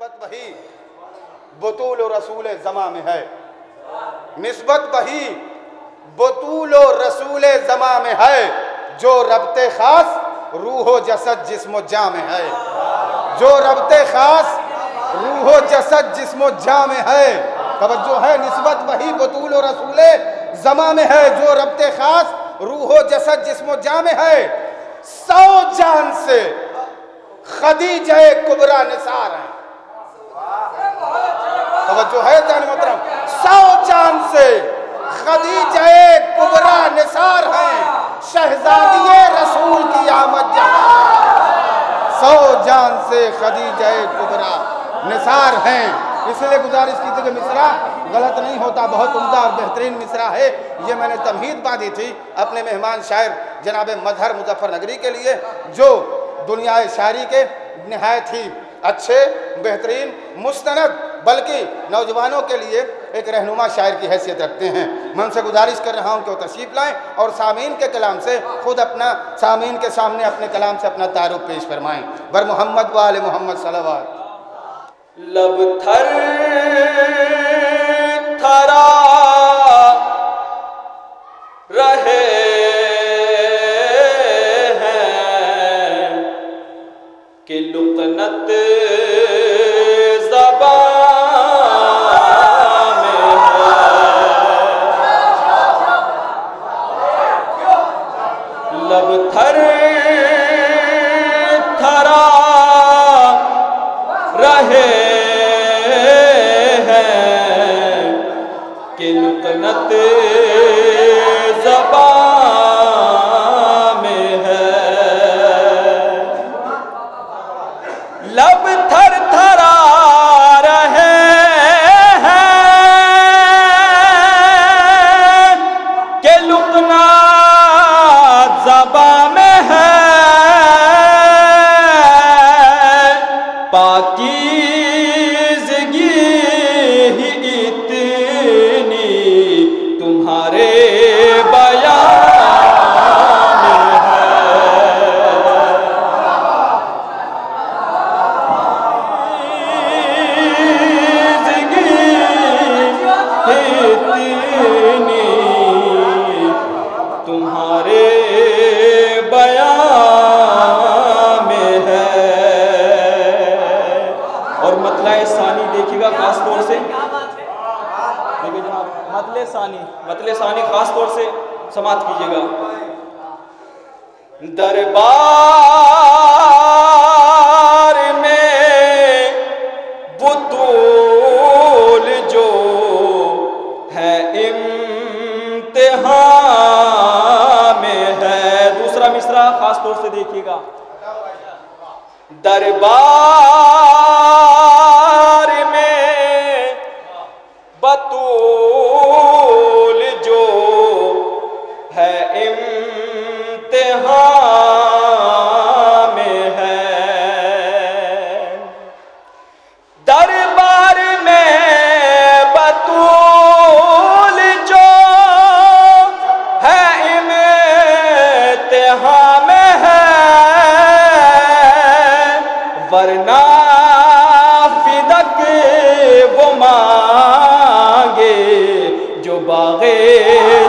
निस्बत वही बतूल रसूल ज़मा में है, निस्बत वही बतूल रसूल ज़मा में है, जो रब्ते ख़ास रूह जसद जिस्म जा में है, जो रब्ते ख़ास रूह जसद जिस्म जा में है। तवज्जो है, निस्बत वही बतूल रसूल ज़मा में है, जो रब्ते ख़ास रूह जसद जिस्म जा में है। 100 जान से खदीजा कुबरा निसार है। तवज्जो है जान मोहतरम, 100 जान से खदीजा कुबरा निसार हैं, शहजादिये रसूल की आमद जहां। 100 जान से खदीजा कुबरा निसार हैं। इसलिए गुजारिश की थी कि मिसरा गलत नहीं होता, बहुत उम्दा और बेहतरीन मिसरा है। ये मैंने तमहीद बांधी थी अपने मेहमान शायर जनाब मजहर मुजफ्फरनगरी के लिए, जो दुनिया शायरी के नहायत ही अच्छे बेहतरीन मुस्तनद बल्कि नौजवानों के लिए एक रहनुमा शायर की हैसियत रखते हैं। मैं उनसे गुजारिश कर रहा हूँ कि वो तशरीफ़ लाएँ और सामीन के कलाम से खुद अपना सामीन के सामने अपने कलाम से अपना तारुफ पेश फरमाएँ। बर मोहम्मद व आले मोहम्मद सल्लल्लाहु। लब थर थरा रहे हैं कि लुकनत ज़बां में है। लब थर थरा रहे कि लुकनत ज़बां में है। लब थर थरा रहे हैं कि लुकनत ज़बां में है। पाकीज़गी ही इतनी तुम्हारे बयान में है। पाकीज़गी इतनी तुम्हारे बयान में है। और मतला सानी देखिएगा खास तौर से, देखिए जनाब मतले सानी खास तौर से समात कीजिएगा। दरबार में बुतूल जो है इम्तिहान में है। दूसरा मिसरा खास तौर से देखिएगा। दरबार में बतूल जो है इम्तिहान में है। दरबार में बतूल जो है इम्तिहान में है। वरना फिदक वो मांगे जो बागे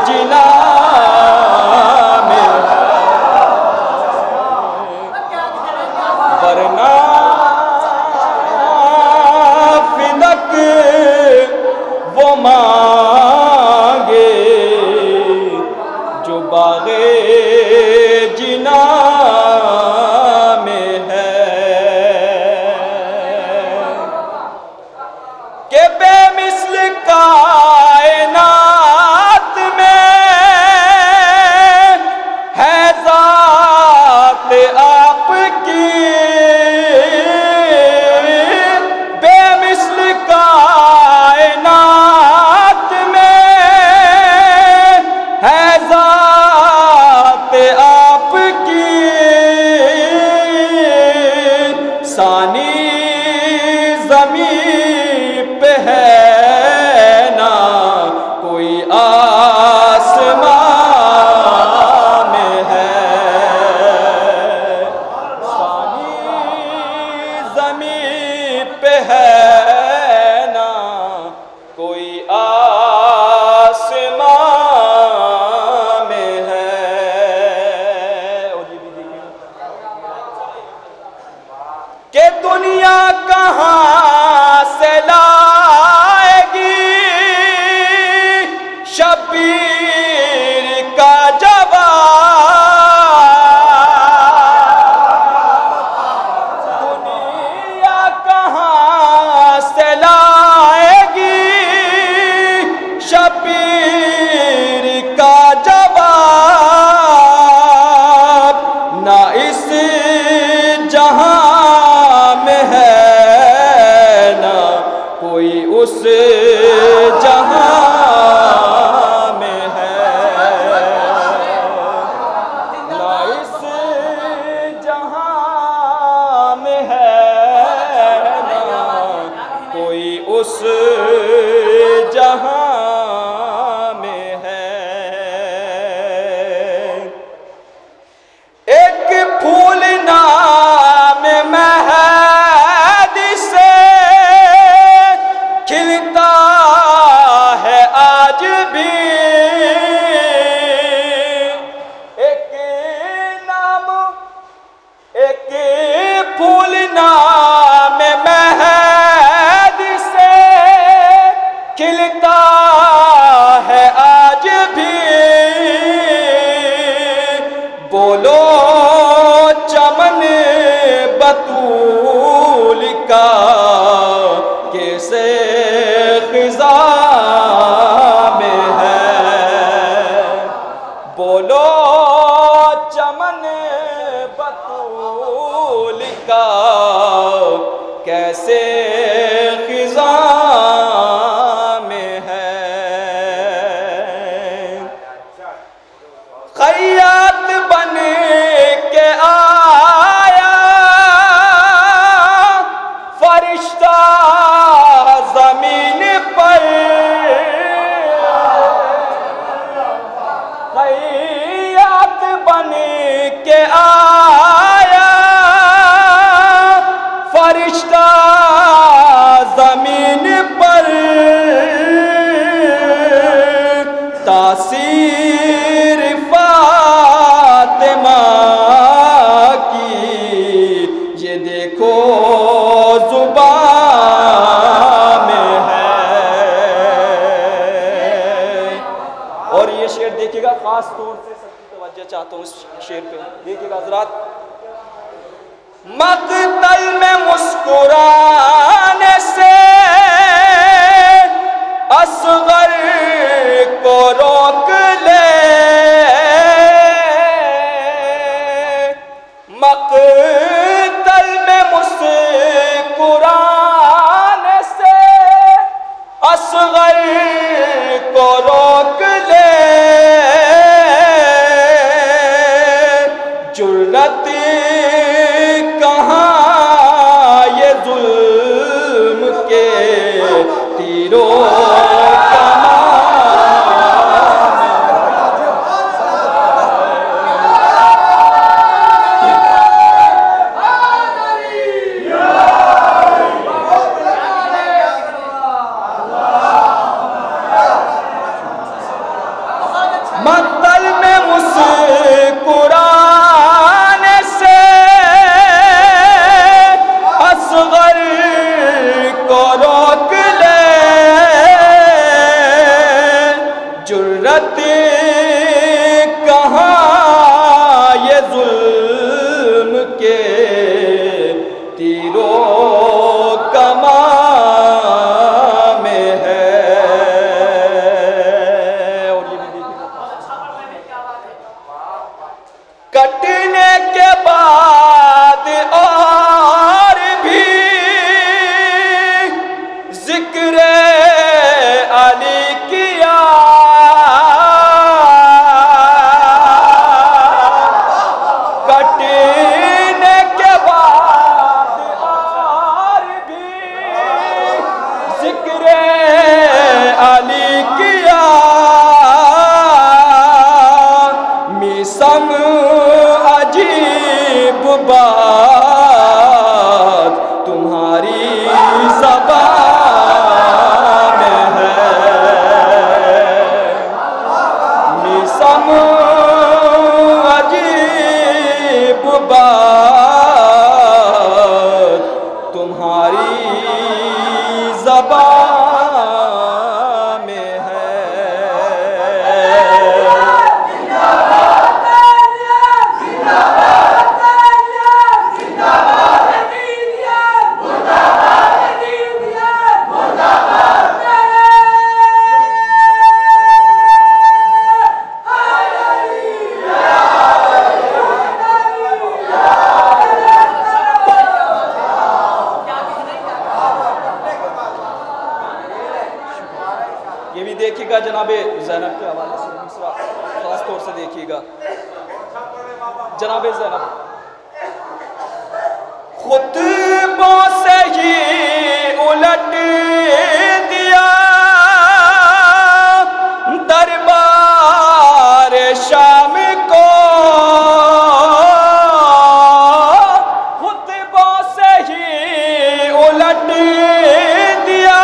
जिना में है। वरना फिदक वो मांगे जो बागे जिना में है। के बेमिसल कायनात में है ज़ात आपकी। बेमिसल कायनात में है ज़ात आपकी। सानी ज़मीन पे है ना कोई आसमान में है। सानी ज़मीन पे है जहां में है, ना इस जहां में है, ना कोई उस जहां में है। एक फूल नाम महद से खिलता है आज भी, एक फूल नाम महद से खिलता है आज भी। बोलो चमन बतूल का कैसे खिज़ा में है, बोलो चमन बतूल का कैसे खिज़ा में है। खैयात बन के आया फरिश्ता जमीन पर, खैयात बन के आया फरिश्ता जमीन पर। तासीर फातिमा की ये देखो ज़ुबान में है। और ये शेर देखिएगा, खास तौर से सबकी तवज्जो चाहता हूँ इस शेर पे, देखिएगा हज़रात। मक़तल में मुस्कुराने से असगर को रोक ले, मक़तल में मुस्कुराने से असगर को रोक ले। जुर्रत कहाँ ये जुल्म के तीरों मक़तल में मुस्कुराने से असगर को रोक ले। जुर्रत कहाँ ये जुल्म के तीरों कमा में है। और ये भी देखिए, कटने के बाद और भी जिक्र अली किया, कटने के बाद और भी जिक्र अली किया। मिसम अजीब बात तुम्हारी ज़बान में है। मिसम अजीब बात तुम्हारी ज़बान में है। ये भी देखिएगा जनाबे ज़ैनब के हवाले से मिसरा खास तौर से देखिएगा। जनाबे ज़ैनब खुतबों से ही उलट दिया दरबार शाम को, खुतबों से ही उलट दिया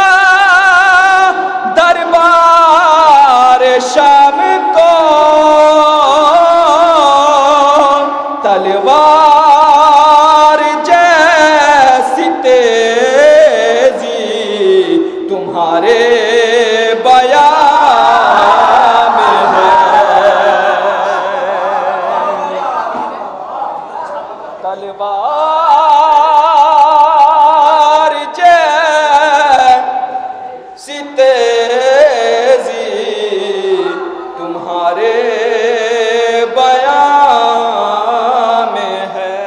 दरबार शाम को, तलवार जैसी तेजी तुम्हारे बयान में है, तलवार जैसी तेजी तुम्हारे बयान में है।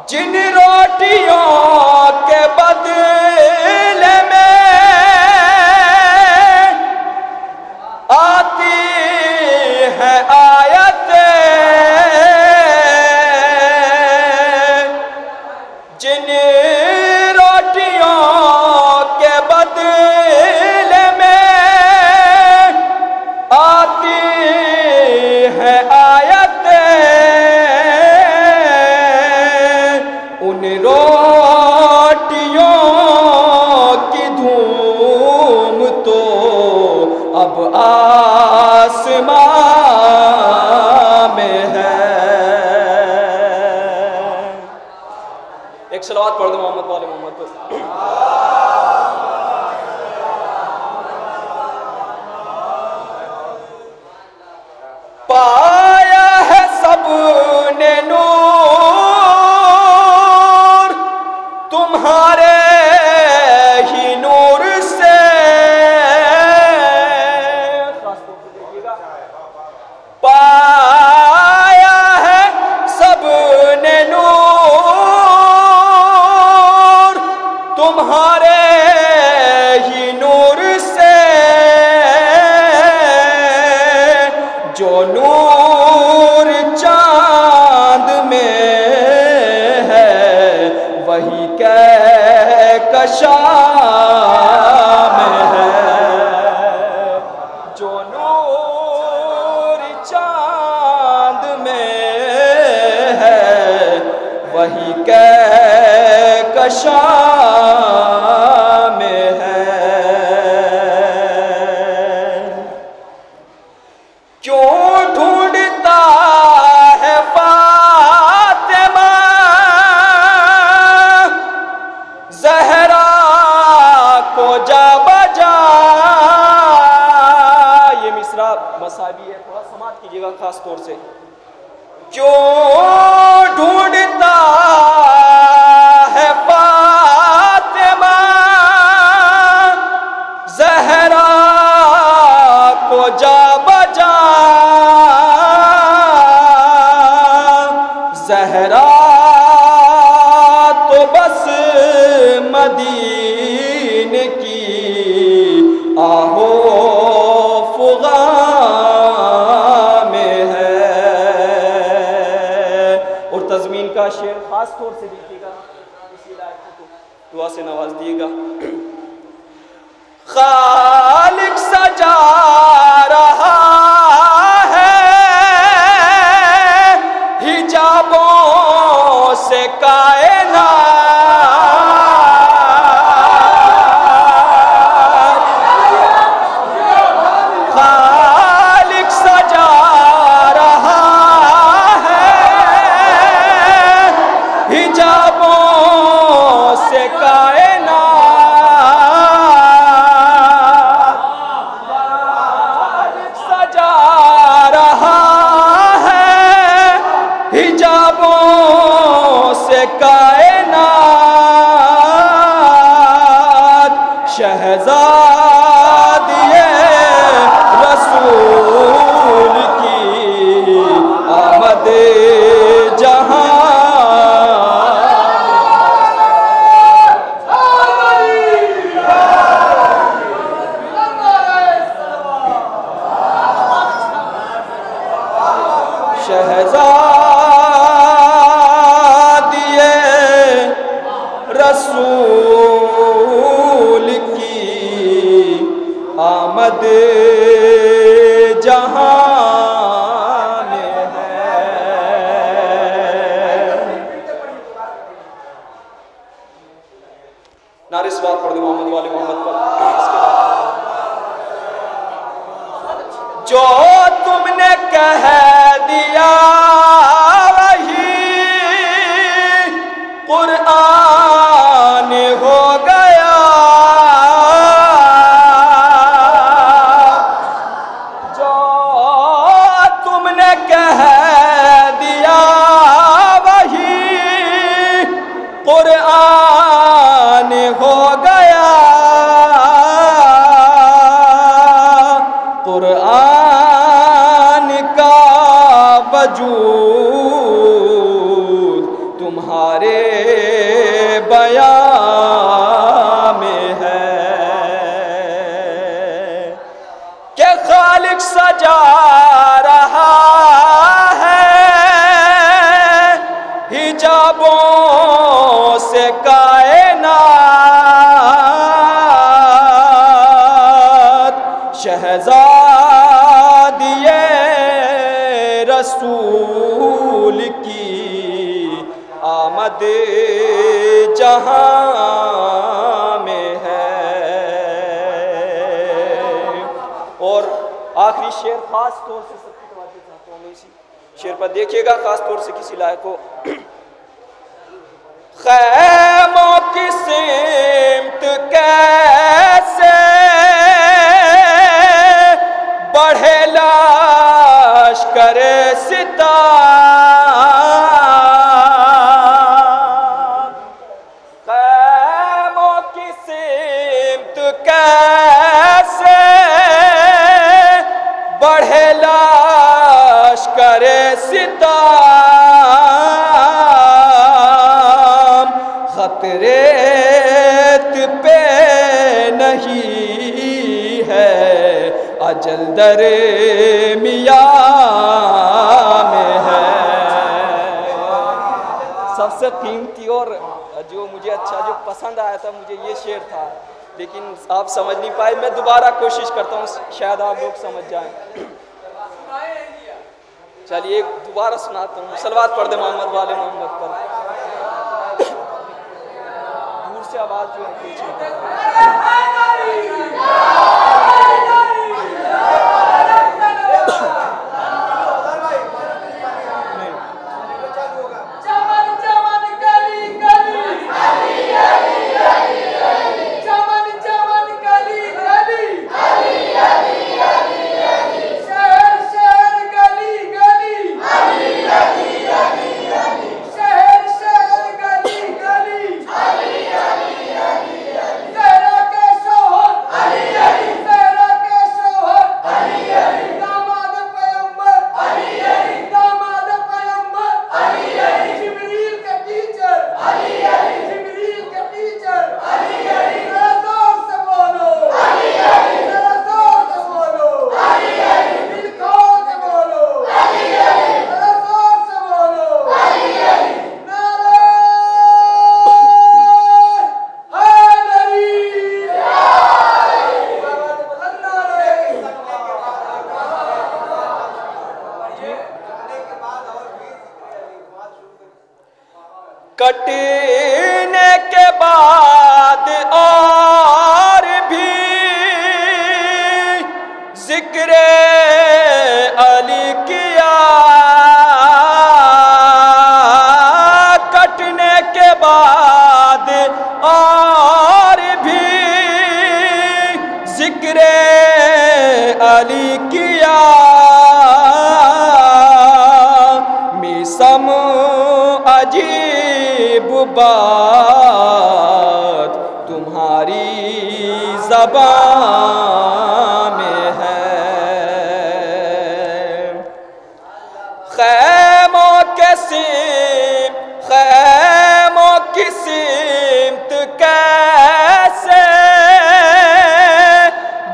जिन रोटियों के बदले में आती है आयतें, जिन रोटियों के बदले में आती है आयतें, उन रोटियों की धूम तो अब आसमां में है। एक सलावत पढ़ दो मोहम्मद वाले मोहम्मद पर। पाया है सबने नूर तुम्हारे ही नूर से, पाया है सबने नूर तुम्हारे ही नूर से, जो नूर चांद में है वही कहकशा में है, जो नूर चांद में है वही कहकशा में है। क्यों ढूंढता है फातिमा ज़हरा को जा बजा, ये मिसरा मसाबी है, थोड़ा समात कीजिएगा खास तौर से। क्यों ढूंढता है फातिमा ज़हरा को जा बजा, ज़हरा तो बस मदीने की आहो फुगा में है। और तज़मीन का शेर खास तौर से देखिएगा, इसी लायक को दुआ से नवाज दिएगा। खालिक सजा रहा है हिजाबों से कायनात, खालिक सजा रहा है हिजाबों से कायनात, सजा रहा है हिजाबों से कायनात, शहज़ादिए रसूल की आमद जहां, रसूल की आमद जहां में है। नारे सवार पढ़ दो मोहम्मद वाले मोहम्मद पर। जो तुमने कह दिया वही कुरान हो गया। जो तुमने कह दिया वही कुरान हो गया। कुरान का वजूद तुम्हारे बयां में है कि खालिक सजा रहा है हिजाबों से कायनात। शहज़ादिए रसूल की आमद जहां में है। और आखिरी शेर खास तौर से सबकी तवज्जो चाहता हूँ मैं इसी शेर पर देखिएगा, खास तौर से किसी लायक को। खैमों की सिमत कैसे बढ़े लश्कर सितार। खैमों की सिमत कैसे बढ़े लश्कर सितार। खतरे पे नहीं है अजल दरे मियां में है। सबसे कीमती और जो मुझे अच्छा जो पसंद आया था मुझे ये शेर था, लेकिन आप समझ नहीं पाए। मैं दोबारा कोशिश करता हूँ, शायद आप लोग समझ जाएं। चलिए दोबारा सुनाता हूँ। सलवात पढ़ दे मोहम्मद वाले मोहम्मद पर। दूर से आवाज जो है पीछे। कटने के बाद और भी जिक्र अली किया। कटने के बाद और भी जिक्र अली किया। मिसम अजीब बात तुम्हारी ज़बान में है। खैमों की सिमत कैसे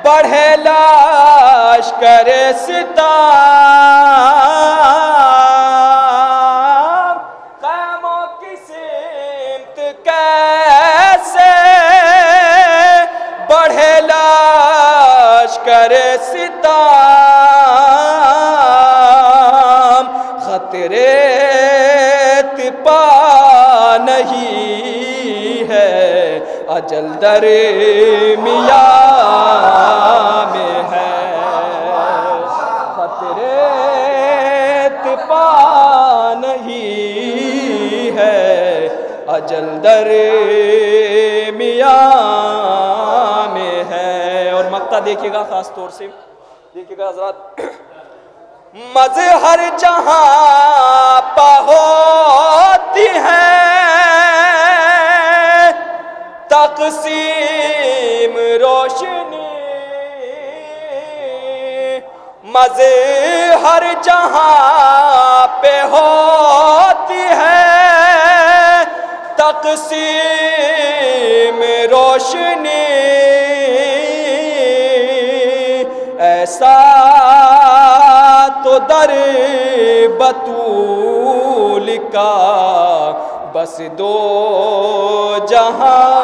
बढ़े लश्कर सितार। खैमों की सिमत कैसे करे सिताम, खतरे तिपा नहीं है, अजल दरमिया में है, खतरे तिपा नहीं है, अजल दरमिया में है। और मक्ता देखिएगा, खास तौर से देखिएगा हज़रात, मज़हर जहां पर होती है, तक़सीम रोशनी, मज़हर जहां पे होती है, तक़सीम रोशनी, ऐसा तो दर बतूल का बस दो जहां